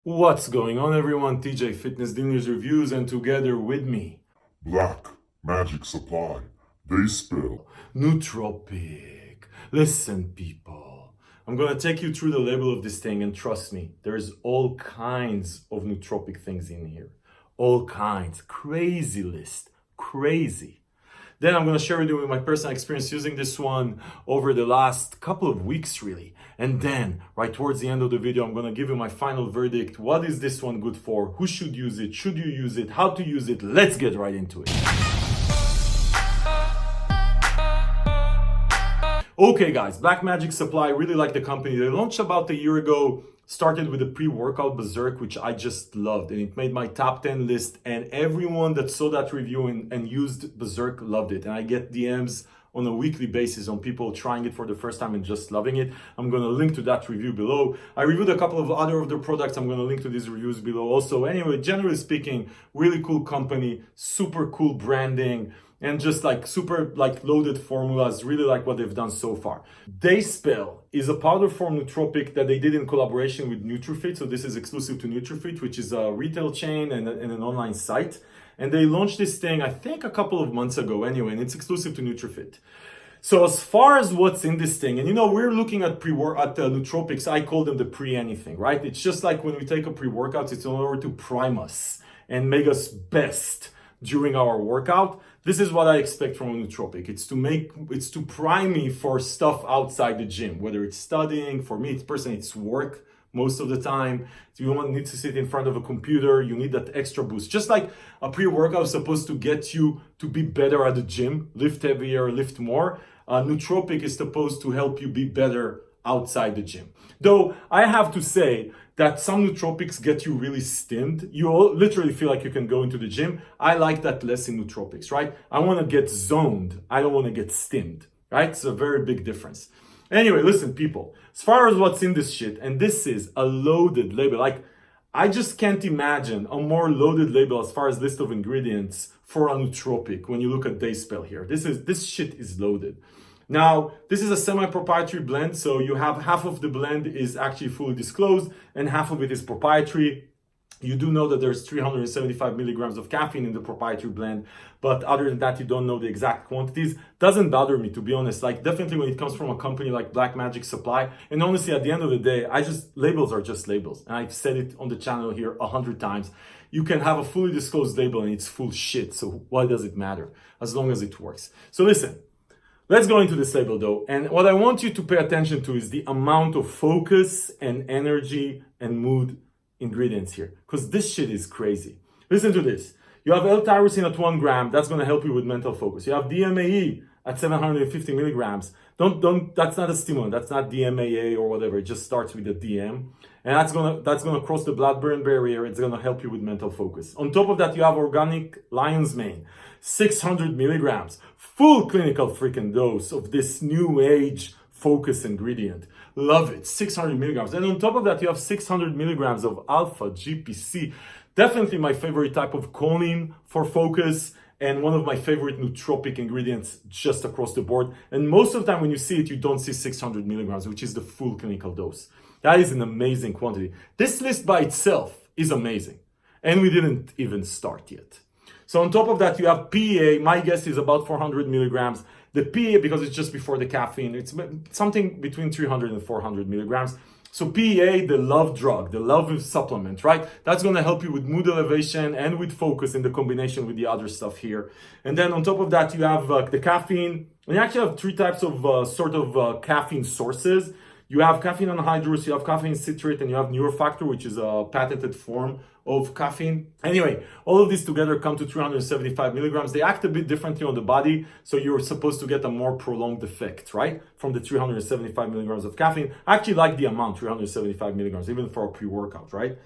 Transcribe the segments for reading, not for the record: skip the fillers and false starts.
What's going on, everyone? TJ Fitness News Reviews, and together with me, Black Magic Supply. They spill. Nootropic. Listen, people, I'm gonna take you through the label of this thing, and trust me, there's all kinds of nootropic things in here. All kinds. Crazy list. Crazy. Then I'm going to share with you my personal experience using this one over the last couple of weeks, really. And then, right towards the end of the video, I'm going to give you my final verdict. What is this one good for? Who should use it? Should you use it? How to use it? Let's get right into it. Okay, guys, Black Magic Supply, really like the company. They launched about a year ago. Started with a pre-workout BZRK, which I just loved, and it made my top 10 list, and everyone that saw that review and used BZRK loved it. And I get DMs on a weekly basis on people trying it for the first time and just loving it. I'm going to link to that review below. I reviewed a couple of other of their products. I'm going to link to these reviews below also. Anyway, generally speaking, really cool company, super cool branding, and just like super like loaded formulas. Really like what they've done so far. Dayspell is a powder form nootropic that they did in collaboration with NutriFit. So this is exclusive to NutriFit, which is a retail chain and an online site. And they launched this thing, I think a couple of months ago anyway, and it's exclusive to NutriFit. So as far as what's in this thing, and you know, we're looking at nootropics, I call them the pre-anything, right? It's just like when we take a pre-workout, it's in order to prime us and make us best during our workout. This is what I expect from a nootropic. It's to prime me for stuff outside the gym, whether it's studying. For me, it's work most of the time. So you don't need to sit in front of a computer. You need that extra boost. Just like a pre-workout is supposed to get you to be better at the gym, lift heavier, lift more. A nootropic is supposed to help you be better outside the gym. Though I have to say that some nootropics get you really stimmed. You literally feel like you can go into the gym. I like that less in nootropics, right? I want to get zoned. I don't want to get stimmed, right? It's a very big difference. Anyway, listen, people, as far as what's in this shit, and this is a loaded label. Like, I just can't imagine a more loaded label as far as list of ingredients for a nootropic when you look at Dayspell here. This shit is loaded. Now, this is a semi-proprietary blend, so you have half of the blend is actually fully disclosed and half of it is proprietary. You do know that there's 375 milligrams of caffeine in the proprietary blend, but other than that, you don't know the exact quantities. Doesn't bother me, to be honest. Like, definitely when it comes from a company like Black Magic Supply, and honestly, at the end of the day, labels are just labels. And I've said it on the channel here 100 times. You can have a fully disclosed label and it's full shit, so why does it matter? As long as it works. So listen. Let's go into this label though. And what I want you to pay attention to is the amount of focus and energy and mood ingredients here. Because this shit is crazy. Listen to this. You have L-tyrosine at 1 gram. That's going to help you with mental focus. You have DMAE at 750 milligrams. That's not a stimulant. That's not DMAA or whatever. It just starts with a DM. And that's gonna cross the blood-brain barrier. It's gonna help you with mental focus. On top of that, you have organic lion's mane, 600 milligrams, full clinical freaking dose of this new age focus ingredient. Love it, 600 milligrams. And on top of that, you have 600 milligrams of alpha GPC. Definitely my favorite type of choline for focus, and one of my favorite nootropic ingredients just across the board. And most of the time when you see it, you don't see 600 milligrams, which is the full clinical dose. That is an amazing quantity. This list by itself is amazing. And we didn't even start yet. So on top of that, you have PEA. My guess is about 400 milligrams. The PEA, because it's just before the caffeine, it's something between 300 and 400 milligrams. So PEA, the love drug, the love supplement, right? That's going to help you with mood elevation and with focus in the combination with the other stuff here. And then on top of that, you have the caffeine. And you actually have 3 types of caffeine sources. You have caffeine anhydrous, you have caffeine citrate, and you have neurofactor, which is a patented form of caffeine. Anyway, all of these together come to 375 milligrams. They act a bit differently on the body, so you're supposed to get a more prolonged effect, right? From the 375 milligrams of caffeine. I actually like the amount, 375 milligrams, even for a pre-workout, right?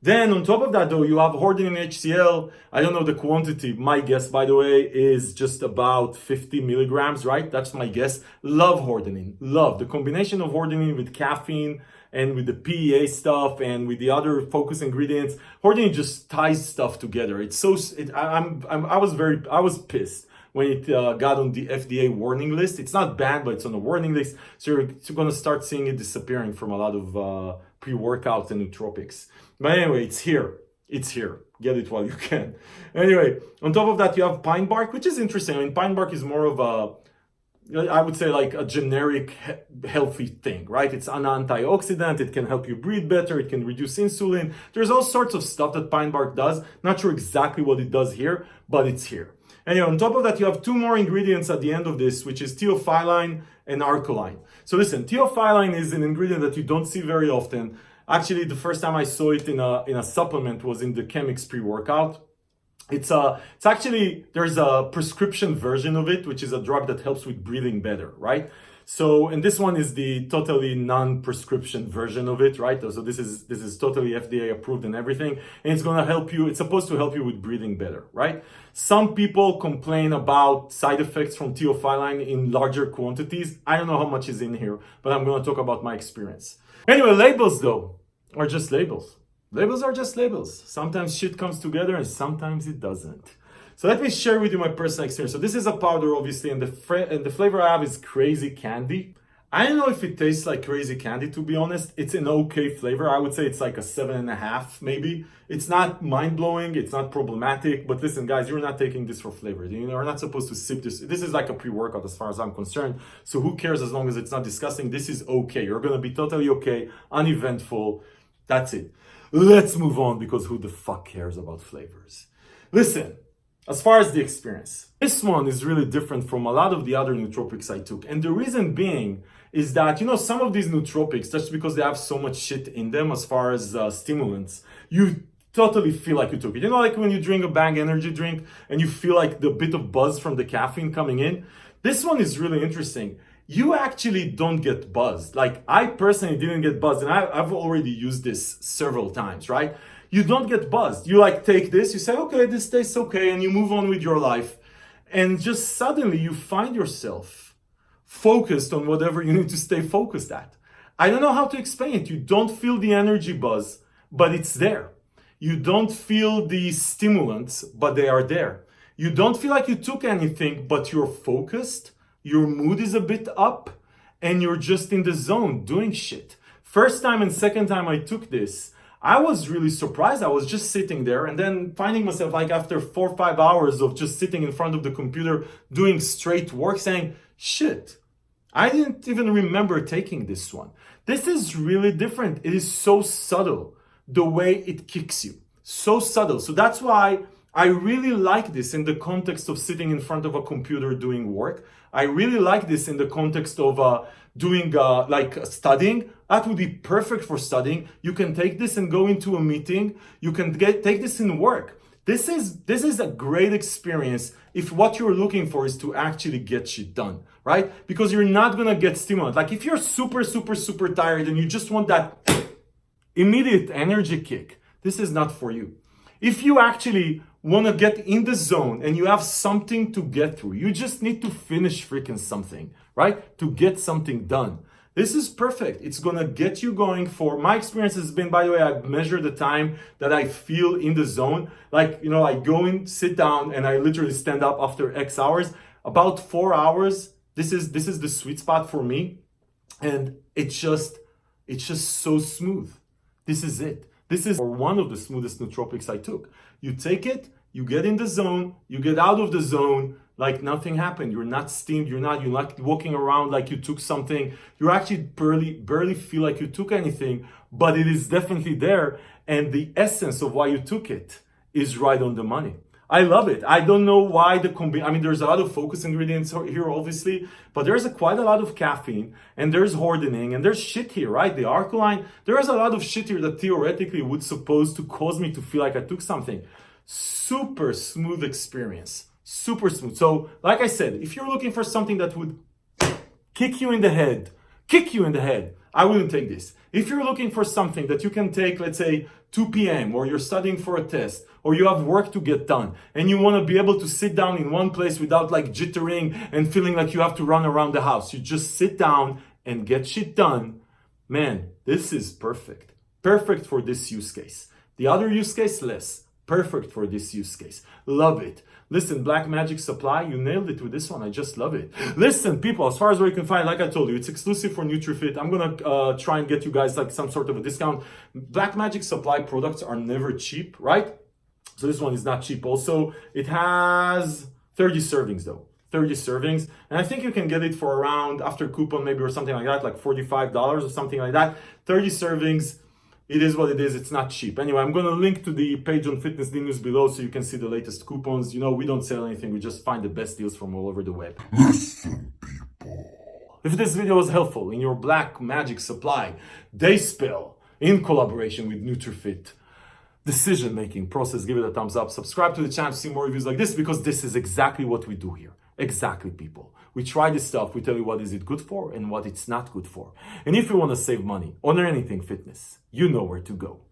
Then on top of that though, you have hordenine HCl. I don't know the quantity. My guess, by the way, is just about 50 milligrams, right? That's my guess. Love hordenine. Love the combination of hordenine with caffeine and with the PEA stuff and with the other focus ingredients. Hordenine just ties stuff together. It's so, I was pissed when it got on the FDA warning list. It's not banned, but it's on the warning list. So you're going to start seeing it disappearing from a lot of pre-workouts and nootropics. But anyway, it's here. It's here. Get it while you can. Anyway, on top of that, you have pine bark, which is interesting. I mean, pine bark is more of I would say like a generic healthy thing, right? It's an antioxidant. It can help you breathe better. It can reduce insulin. There's all sorts of stuff that pine bark does. Not sure exactly what it does here, but it's here. Anyway, on top of that, you have two more ingredients at the end of this, which is theophylline and alkaline. So listen, theophylline is an ingredient that you don't see very often. Actually, the first time I saw it in a supplement was in the Chemix pre-workout. It's actually, there's a prescription version of it, which is a drug that helps with breathing better, right? So, and this one is the totally non-prescription version of it, right? So this is totally FDA approved and everything. And it's going to help you, it's supposed to help you with breathing better, right? Some people complain about side effects from theophylline in larger quantities. I don't know how much is in here, but I'm going to talk about my experience. Anyway, labels though are just labels. Labels are just labels. Sometimes shit comes together and sometimes it doesn't. So let me share with you my personal experience. So this is a powder, obviously, and the flavor I have is crazy candy. I don't know if it tastes like crazy candy, to be honest. It's an okay flavor. I would say it's like a 7.5, maybe. It's not mind-blowing. It's not problematic. But listen, guys, you're not taking this for flavor. You're not supposed to sip this. This is like a pre-workout as far as I'm concerned. So who cares as long as it's not disgusting? This is okay. You're going to be totally okay, uneventful. That's it. Let's move on because who the fuck cares about flavors? Listen. As far as the experience, this one is really different from a lot of the other nootropics I took. And the reason being is that, some of these nootropics, just because they have so much shit in them as far as stimulants, you totally feel like you took it. Like when you drink a Bang energy drink and you feel like the bit of buzz from the caffeine coming in. This one is really interesting. You actually don't get buzzed. Like I personally didn't get buzzed, and I've already used this several times, right? You don't get buzzed. You take this, you say, okay, this tastes okay, and you move on with your life. And just suddenly you find yourself focused on whatever you need to stay focused at. I don't know how to explain it. You don't feel the energy buzz, but it's there. You don't feel the stimulants, but they are there. You don't feel like you took anything, but you're focused. Your mood is a bit up, and you're just in the zone doing shit. First time and second time I took this, I was really surprised. I was just sitting there and then finding myself after 4 or 5 hours of just sitting in front of the computer doing straight work saying, shit, I didn't even remember taking this one. This is really different. It is so subtle, the way it kicks you. So subtle. So that's why I really like this in the context of sitting in front of a computer doing work. I really like this in the context of doing studying. That would be perfect for studying. You can take this and go into a meeting. You can take this in work. This is a great experience if what you're looking for is to actually get shit done, right? Because you're not gonna get stimulant. Like if you're super, super, super tired and you just want that immediate energy kick, this is not for you. If you actually want to get in the zone and you have something to get through, you just need to finish freaking something, right? To get something done. This is perfect. It's going to get you going for, my experience has been, by the way, I've measured the time that I feel in the zone. I go in, sit down, and I literally stand up after X hours. About 4 hours, this is the sweet spot for me. And it's just so smooth. This is it. This is one of the smoothest nootropics I took. You take it, you get in the zone, you get out of the zone like nothing happened. You're not steamed, you're not walking around like you took something. You actually barely feel like you took anything, but it is definitely there. And the essence of why you took it is right on the money. I love it. I don't know why there's a lot of focus ingredients here, obviously, but there's quite a lot of caffeine, and there's hordening, and there's shit here, right? The alkaline, there's a lot of shit here that theoretically would supposed to cause me to feel like I took something. Super smooth experience. Super smooth. So, like I said, if you're looking for something that would kick you in the head, I wouldn't take this. If you're looking for something that you can take, let's say 2 p.m. or you're studying for a test or you have work to get done and you want to be able to sit down in one place without jittering and feeling like you have to run around the house. You just sit down and get shit done. Man, this is perfect. Perfect for this use case. The other use case, less. Perfect for this use case. Love it. Listen, Black Magic Supply, you nailed it with this one. I just love it. Listen, people, as far as where you can find, like I told you, it's exclusive for NutriFit. I'm gonna try and get you guys like some sort of a discount. Black Magic Supply products are never cheap, right? So this one is not cheap also. It has 30 servings though. 30 servings. And I think you can get it for around, after coupon maybe or something like that, like $45 or something like that. 30 servings. It is what it is. It's not cheap. Anyway, I'm going to link to the page on Fitness News below so you can see the latest coupons. You know, we don't sell anything. We just find the best deals from all over the web. Listen, people. If this video was helpful in your Black Magic Supply day spell in collaboration with NutriFit decision-making process, give it a thumbs up. Subscribe to the channel to see more reviews like this, because this is exactly what we do here. Exactly, people. We try this stuff. We tell you what is it good for and what it's not good for. And if you want to save money on anything fitness, you know where to go.